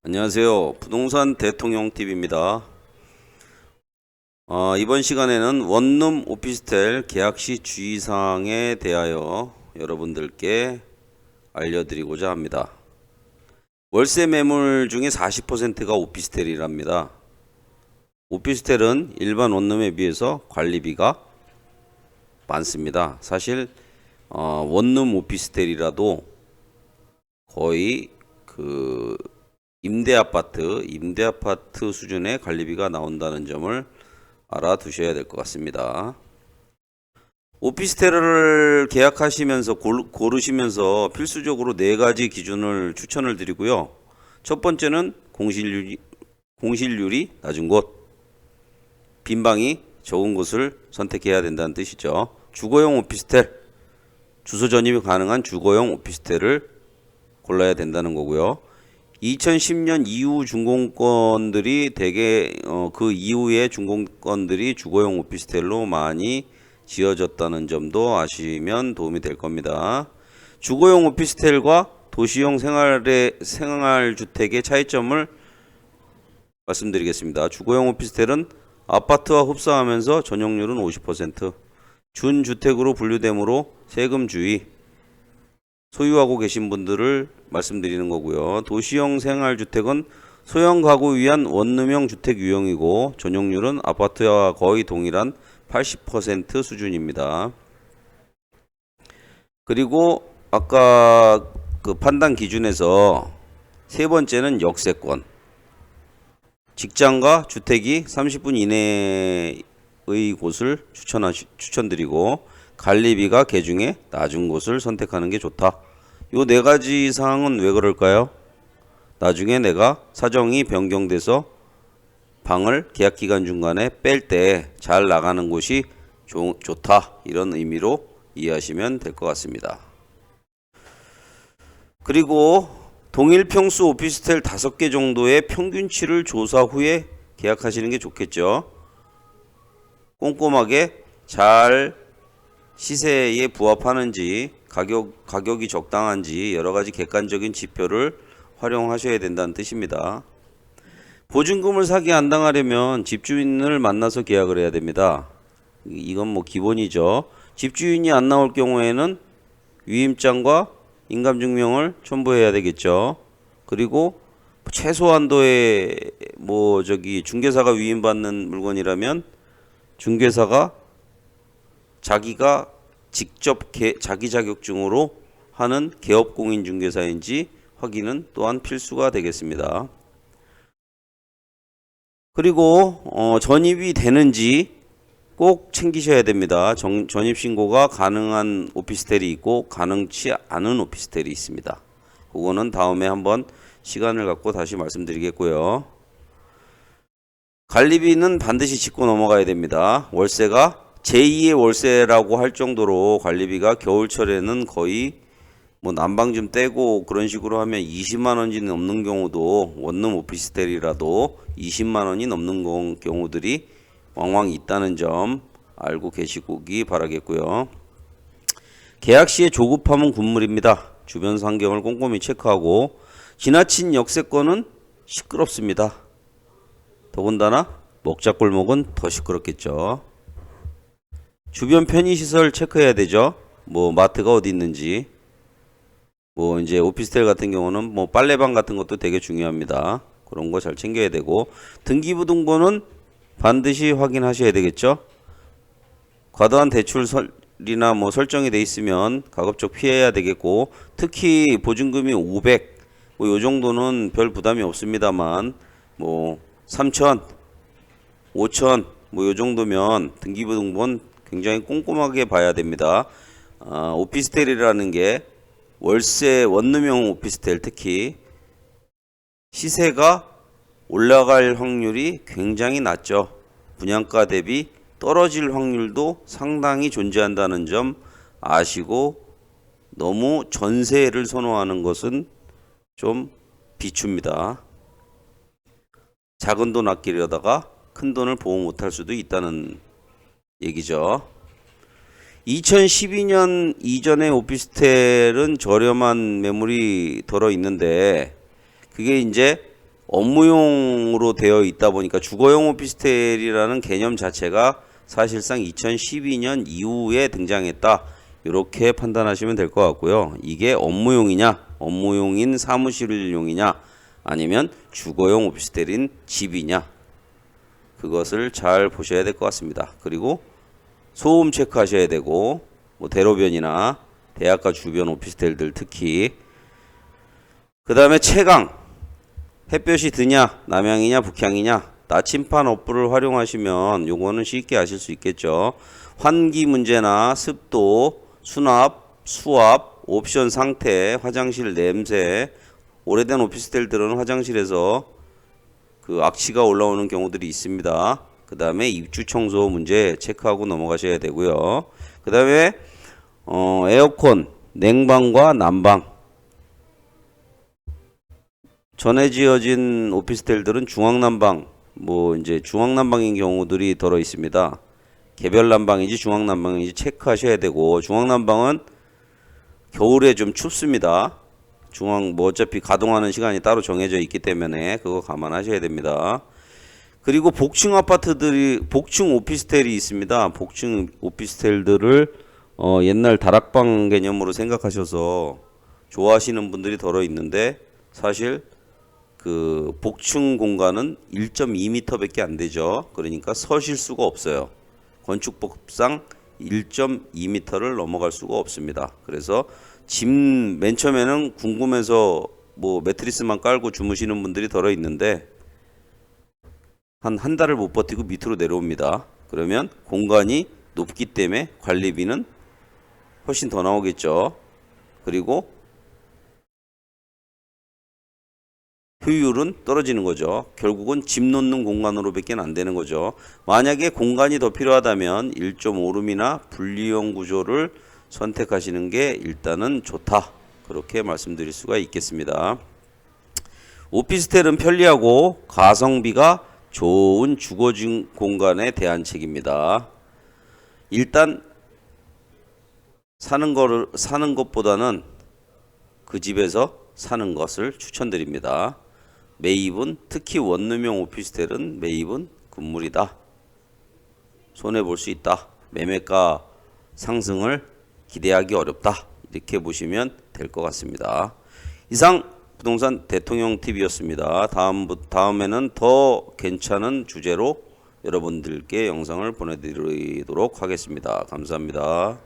안녕하세요. 부동산 대통령 TV입니다. 이번 시간에는 원룸 오피스텔 계약 시 주의사항에 대하여 여러분들께 알려드리고자 합니다. 월세 매물 중에 40%가 오피스텔이랍니다. 오피스텔은 일반 원룸에 비해서 관리비가 많습니다. 사실 원룸 오피스텔이라도 거의 임대아파트 수준의 관리비가 나온다는 점을 알아두셔야 될 것 같습니다. 오피스텔을 계약하시면서 고르시면서 필수적으로 4가지 기준을 추천을 드리고요. 첫 번째는 공실률이 낮은 곳, 빈방이 적은 곳을 선택해야 된다는 뜻이죠. 주거용 오피스텔, 주소 전입이 가능한 주거용 오피스텔을 골라야 된다는 거고요. 2010년 이후 준공권들이 대개 그 이후에 준공권들이 주거용 오피스텔로 많이 지어졌다는 점도 아시면 도움이 될 겁니다. 주거용 오피스텔과 도시용 생활주택의 차이점을 말씀드리겠습니다. 주거용 오피스텔은 아파트와 흡사하면서 전용률은 50%, 준주택으로 분류되므로 세금 주의, 소유하고 계신 분들을 말씀드리는 거고요. 도시형 생활주택은 소형 가구 위한 원룸형 주택 유형이고 전용률은 아파트와 거의 동일한 80% 수준입니다. 그리고 아까 그 판단 기준에서 세 번째는 역세권. 직장과 주택이 30분 이내의 곳을 추천드리고 관리비가 개중에 낮은 곳을 선택하는 게 좋다. 요 4가지 사항은 왜 그럴까요? 나중에 내가 사정이 변경돼서 방을 계약기간 중간에 뺄 때 잘 나가는 곳이 좋다. 이런 의미로 이해하시면 될 것 같습니다. 그리고 동일 평수 오피스텔 5개 정도의 평균치를 조사 후에 계약하시는 게 좋겠죠. 꼼꼼하게 잘 시세에 부합하는지 가격이 적당한지 여러가지 객관적인 지표를 활용하셔야 된다는 뜻입니다. 보증금을 사기 안 당하려면 집주인을 만나서 계약을 해야 됩니다. 이건 뭐 기본이죠. 집주인이 안 나올 경우에는 위임장과 인감증명을 첨부해야 되겠죠. 그리고 최소한도의 중개사가 위임받는 물건이라면 중개사가 자기가 직접 자기 자격증으로 하는 개업공인중개사인지 확인은 또한 필수가 되겠습니다. 그리고 전입이 되는지 꼭 챙기셔야 됩니다. 전입신고가 가능한 오피스텔이 있고 가능치 않은 오피스텔이 있습니다. 그거는 다음에 한번 시간을 갖고 다시 말씀드리겠고요. 관리비는 반드시 짚고 넘어가야 됩니다. 월세가 제2의 월세라고 할 정도로 관리비가 겨울철에는 거의 난방 좀 떼고 그런 식으로 하면 20만원이 넘는 경우도 원룸 오피스텔이라도 20만원이 넘는 경우들이 왕왕 있다는 점 알고 계시기 바라겠고요. 계약 시에 조급함은 군물입니다. 주변 환경을 꼼꼼히 체크하고 지나친 역세권은 시끄럽습니다. 더군다나 먹자골목은 더 시끄럽겠죠. 주변 편의시설 체크해야 되죠. 마트가 어디 있는지. 이제 오피스텔 같은 경우는 빨래방 같은 것도 되게 중요합니다. 그런 거 잘 챙겨야 되고, 등기부등본은 반드시 확인하셔야 되겠죠. 과도한 대출이나 설정이 돼 있으면 가급적 피해야 되겠고, 특히 보증금이 500, 요 정도는 별 부담이 없습니다만, 3,000, 5,000, 요 정도면 등기부등본 굉장히 꼼꼼하게 봐야 됩니다. 오피스텔이라는 게 월세 원룸형 오피스텔 특히 시세가 올라갈 확률이 굉장히 낮죠. 분양가 대비 떨어질 확률도 상당히 존재한다는 점 아시고 너무 전세를 선호하는 것은 좀 비춥니다. 작은 돈 아끼려다가 큰 돈을 보호 못할 수도 있다는 얘기죠. 2012년 이전의 오피스텔은 저렴한 매물이 들어 있는데 그게 이제 업무용으로 되어 있다 보니까 주거용 오피스텔이라는 개념 자체가 사실상 2012년 이후에 등장했다. 이렇게 판단하시면 될 것 같고요. 이게 업무용이냐, 업무용인 사무실용이냐, 아니면 주거용 오피스텔인 집이냐, 그것을 잘 보셔야 될 것 같습니다. 그리고 소음 체크하셔야 되고, 뭐 대로변이나 대학가 주변 오피스텔들 특히. 그 다음에 채광, 햇볕이 드냐, 남향이냐, 북향이냐, 나침판 어플을 활용하시면 요거는 쉽게 아실 수 있겠죠. 환기 문제나 습도, 수납, 수압, 옵션 상태, 화장실 냄새. 오래된 오피스텔들은 화장실에서 그 악취가 올라오는 경우들이 있습니다. 그 다음에 입주 청소 문제 체크하고 넘어가셔야 되고요. 그 다음에 에어컨, 냉방과 난방. 전에 지어진 오피스텔들은 중앙난방, 뭐 이제 중앙난방인 경우들이 들어 있습니다. 개별 난방인지 중앙난방인지 체크하셔야 되고, 중앙난방은 겨울에 좀 춥습니다. 뭐 어차피 가동하는 시간이 따로 정해져 있기 때문에 그거 감안하셔야 됩니다. 그리고 복층 오피스텔이 있습니다. 복층 오피스텔들을 옛날 다락방 개념으로 생각하셔서 좋아하시는 분들이 덜어 있는데, 사실 그 복층 공간은 1.2m밖에 안 되죠. 그러니까 서실 수가 없어요. 건축법상 1.2m를 넘어갈 수가 없습니다. 그래서 짐 맨 처음에는 궁금해서 뭐 매트리스만 깔고 주무시는 분들이 덜어 있는데 한 달을 못 버티고 밑으로 내려옵니다. 그러면 공간이 높기 때문에 관리비는 훨씬 더 나오겠죠. 그리고 효율은 떨어지는 거죠. 결국은 짐 놓는 공간으로밖에 안 되는 거죠. 만약에 공간이 더 필요하다면 1.5룸이나 분리형 구조를 선택하시는 게 일단은 좋다. 그렇게 말씀드릴 수가 있겠습니다. 오피스텔은 편리하고 가성비가 좋은 주거 공간의 대안책입니다. 일단 사는 것보다는 그 집에서 사는 것을 추천드립니다. 매입은, 특히 원룸형 오피스텔은 매입은 금물이다. 손해볼 수 있다. 매매가 상승을 기대하기 어렵다. 이렇게 보시면 될 것 같습니다. 이상 부동산 대통령 TV였습니다. 다음에는 더 괜찮은 주제로 여러분들께 영상을 보내드리도록 하겠습니다. 감사합니다.